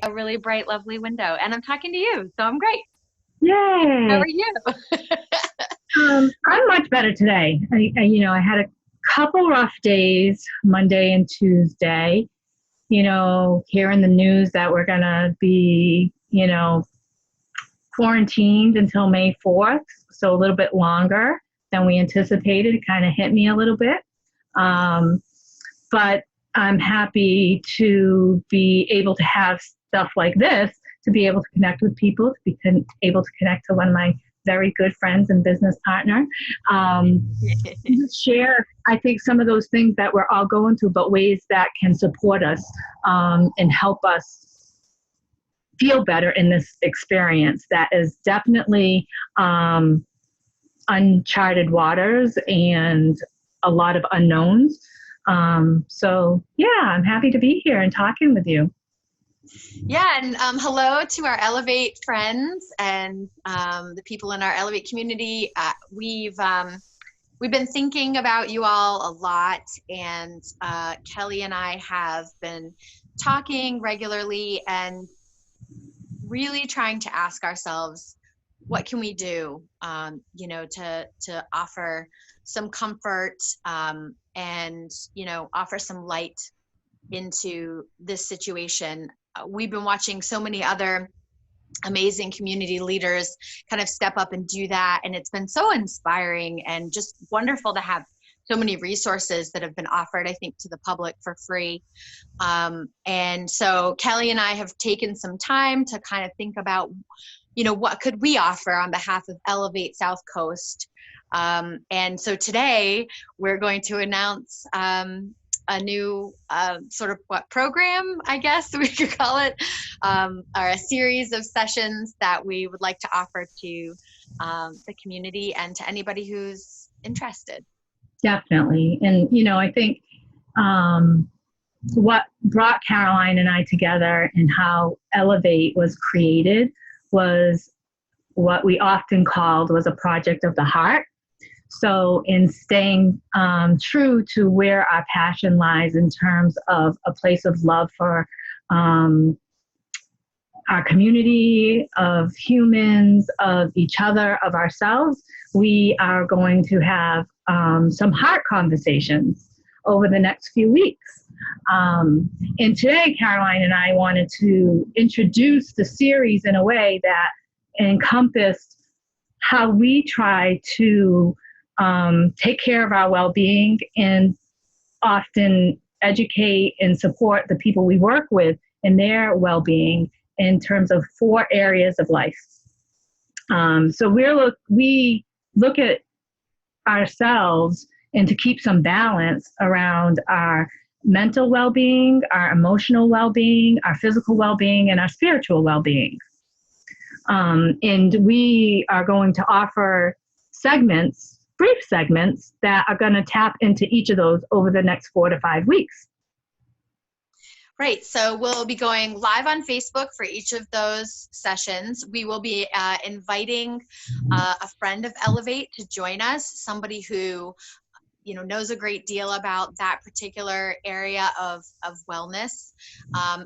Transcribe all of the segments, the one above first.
a really bright, lovely window, and I'm talking to you, so I'm great. How Yay. are you? I'm much better today. I had a couple rough days, Monday and Tuesday. Hearing the news that we're going to be, quarantined until May 4th, so a little bit longer than we anticipated. It kind of hit me a little bit. Um, but I'm happy to be able to have stuff like this, to be able to connect with people, to be able to connect to one of my very good friends and business partner. Um, Share, I think, some of those things that we're all going through, but ways that can support us and help us feel better in this experience that is definitely uncharted waters and a lot of unknowns. So, yeah, I'm happy to be here and talking with you. Yeah, and hello to our Elevate friends and the people in our Elevate community. We've been thinking about you all a lot, and Kelly and I have been talking regularly and really trying to ask ourselves, what can we do, to offer some comfort, and offer some light into this situation. We've been watching so many other amazing community leaders kind of step up and do that. And it's been so inspiring and just wonderful to have so many resources that have been offered, I think, to the public for free. And so Kelly and I have taken some time to kind of think about, what could we offer on behalf of Elevate Southcoast. And so today we're going to announce a new sort of program, I guess we could call it, or a series of sessions that we would like to offer to the community and to anybody who's interested. Definitely. And, I think what brought Caroline and I together and how Elevate was created was what we often called was a project of the heart. So, in staying true to where our passion lies in terms of a place of love for our community, of humans, of each other, of ourselves, we are going to have some heart conversations over the next few weeks. And today, Caroline and I wanted to introduce the series in a way that encompassed how we try to take care of our well-being and often educate and support the people we work with in their well-being in terms of 4 areas of life. So we look at ourselves and to keep some balance around our mental well-being, our emotional well-being, our physical well-being, and our spiritual well-being. And we are going to offer brief segments that are going to tap into each of those over the next 4 to 5 weeks. Right. So we'll be going live on Facebook for each of those sessions. We will be inviting a friend of Elevate to join us, somebody who knows a great deal about that particular area of wellness.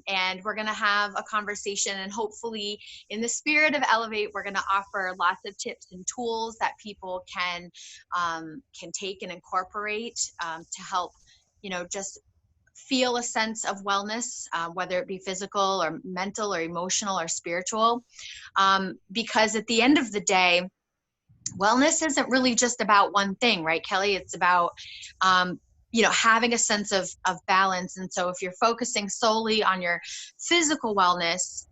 And we're going to have a conversation, and hopefully in the spirit of Elevate, we're going to offer lots of tips and tools that people can take and incorporate to help, just feel a sense of wellness, whether it be physical or mental or emotional or spiritual. Because at the end of the day, wellness isn't really just about one thing, right, Kelly? It's about, having a sense of balance. And so if you're focusing solely on your physical wellness,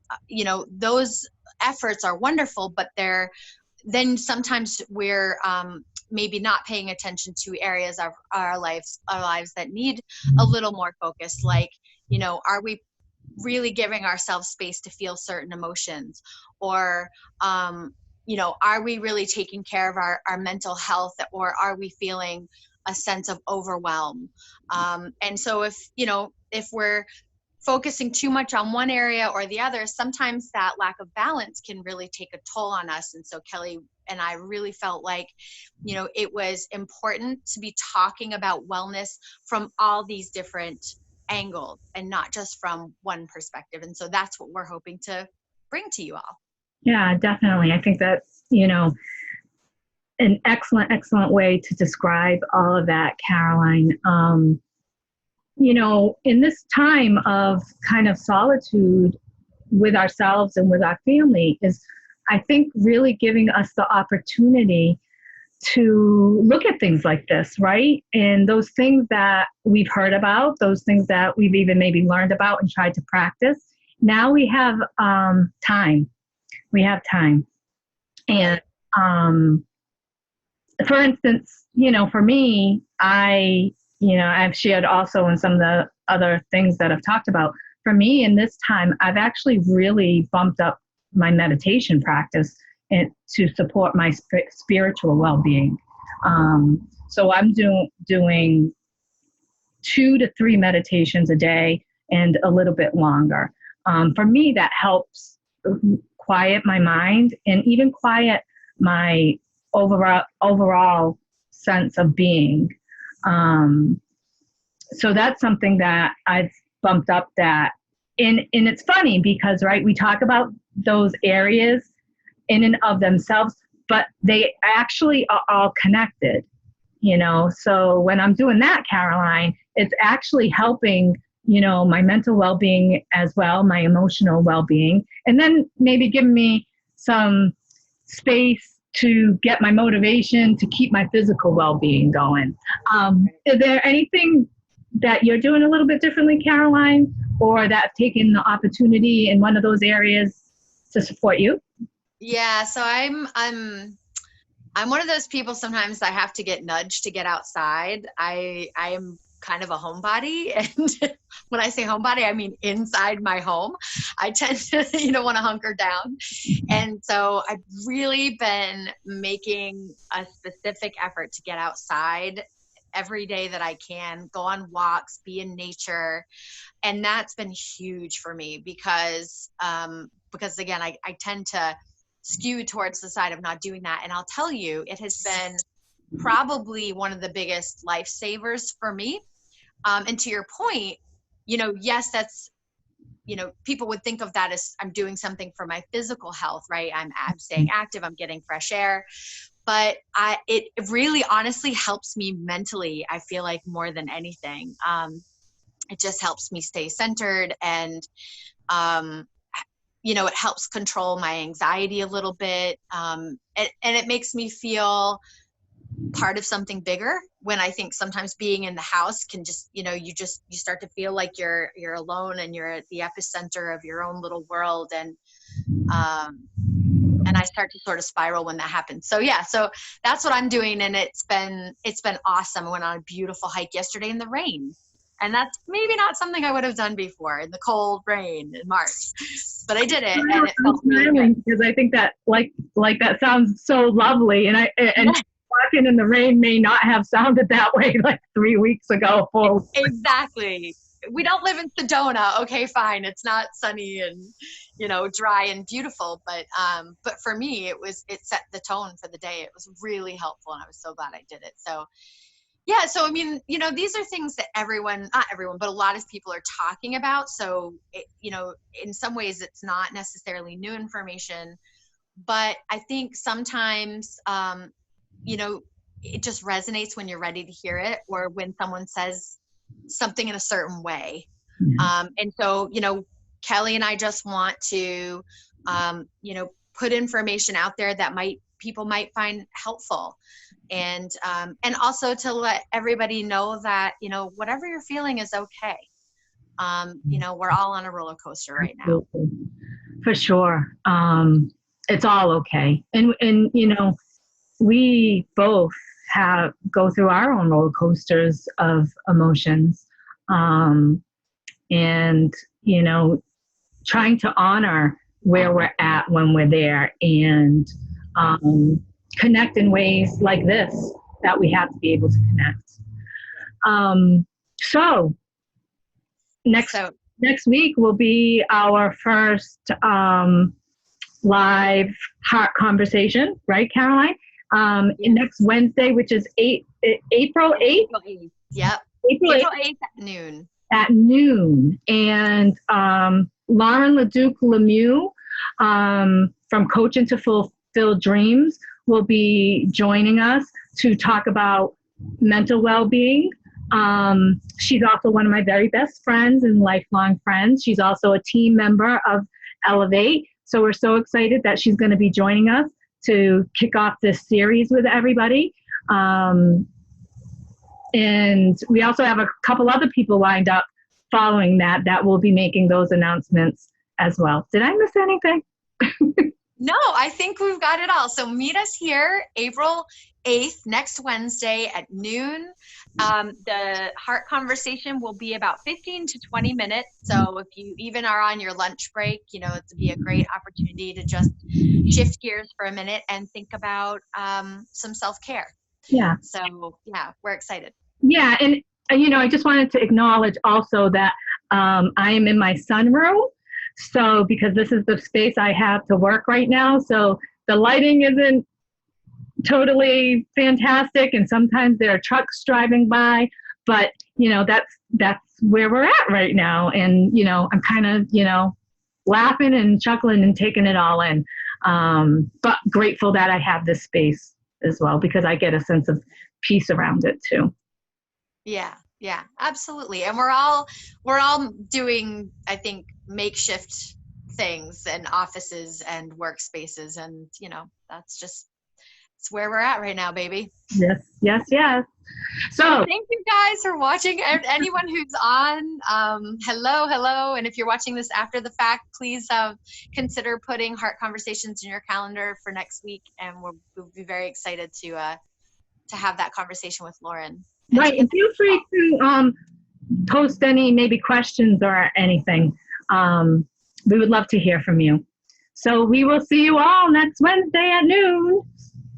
those efforts are wonderful, but then sometimes we're maybe not paying attention to areas of our lives that need a little more focus. Like, are we really giving ourselves space to feel certain emotions? Or, are we really taking care of our mental health, or are we feeling a sense of overwhelm? And so if we're focusing too much on one area or the other, sometimes that lack of balance can really take a toll on us. And so Kelly and I really felt like, it was important to be talking about wellness from all these different angles and not just from one perspective. And so that's what we're hoping to bring to you all. Yeah, definitely. I think that's, you know, an excellent way to describe all of that, Caroline. You know, in this time of kind of solitude with ourselves and with our family is, I think, really giving us the opportunity to look at things like this, right? And those things that we've heard about, those things that we've even maybe learned about and tried to practice. Now we have time. We have time. And for instance, you know, for me, I've shared also in some of the other things that I've talked about. For me, in this time, I've actually really bumped up my meditation practice and to support my spiritual well-being. So I'm doing 2 to 3 meditations a day and a little bit longer. For me, that helps quiet my mind and even quiet my overall sense of being. So that's something that I've bumped up that. And it's funny because, right, we talk about those areas in and of themselves, but they actually are all connected, you know? So when I'm doing that, Caroline, it's actually helping, you know, my mental well-being as well, my emotional well-being, and then maybe giving me some space to get my motivation to keep my physical well-being going. Is there anything that you're doing a little bit differently, Caroline, or that taking the opportunity in one of those areas to support you? Yeah, so I'm one of those people sometimes I have to get nudged to get outside. I am kind of a homebody, and when I say homebody, I mean inside my home. I tend to, want to hunker down. And so I've really been making a specific effort to get outside every day that I can, go on walks, be in nature. And that's been huge for me because again, I tend to skew towards the side of not doing that. And I'll tell you, it has been probably one of the biggest lifesavers for me. And to your point, yes, that's, people would think of that as I'm doing something for my physical health, right? I'm staying active, I'm getting fresh air, but it really honestly helps me mentally. I feel like more than anything, it just helps me stay centered, and it helps control my anxiety a little bit. And it makes me feel part of something bigger, when I think sometimes being in the house can just, you start to feel like you're alone and you're at the epicenter of your own little world. And I start to sort of spiral when that happens. So yeah, so that's what I'm doing. And it's been awesome. I went on a beautiful hike yesterday in the rain. And that's maybe not something I would have done before in the cold rain in March, but I did it, and it felt really good. Because I think that like that sounds so lovely, and walking in the rain may not have sounded that way like 3 weeks ago. Exactly. We don't live in Sedona. Okay, fine. It's not sunny and dry and beautiful, but for me it set the tone for the day. It was really helpful, and I was so glad I did it. So yeah, so I mean, these are things that not everyone, but a lot of people are talking about. So, in some ways it's not necessarily new information, but I think sometimes, it just resonates when you're ready to hear it, or when someone says something in a certain way. And so, Kelly and I just want to, put information out there that people might find helpful. And also to let everybody know that, whatever you're feeling is okay. We're all on a roller coaster right now. For sure. It's all okay. And we both go through our own roller coasters of emotions. And, trying to honor where we're at when we're there, and connect in ways like this that we have to be able to connect. So next week will be our first live heart conversation, right, Caroline? Next Wednesday, which is April 8th. Yep. April 8th at noon. at noon. And Lauren LeDuc Lemieux from Coaching to Fulfill Dreams will be joining us to talk about mental well-being. She's also one of my very best friends and lifelong friends. She's also a team member of Elevate. So we're so excited that she's going to be joining us to kick off this series with everybody. And we also have a couple other people lined up following that will be making those announcements as well. Did I miss anything? No, I think we've got it all. So meet us here April 8th, next Wednesday at noon. The heart conversation will be about 15 to 20 minutes. So if you even are on your lunch break, it'd be a great opportunity to just shift gears for a minute and think about some self-care. Yeah. So yeah, we're excited. Yeah. And, I just wanted to acknowledge also that I am in my sunroom. So because this is the space I have to work right now. So the lighting isn't totally fantastic. And sometimes there are trucks driving by, but that's where we're at right now. And, I'm kind of, laughing and chuckling and taking it all in. But grateful that I have this space as well, because I get a sense of peace around it too. Yeah, absolutely. And we're all doing, I think, makeshift things and offices and workspaces, and it's where we're at right now, baby. Yes. So thank you guys for watching. Anyone who's on, hello. And if you're watching this after the fact, please consider putting Heart Conversations in your calendar for next week, and we'll be very excited to have that conversation with Lauren. Right, and feel free to post any maybe questions or anything. We would love to hear from you. So we will see you all next Wednesday at noon.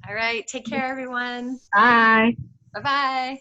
All right, take care, everyone. Bye. Bye-bye.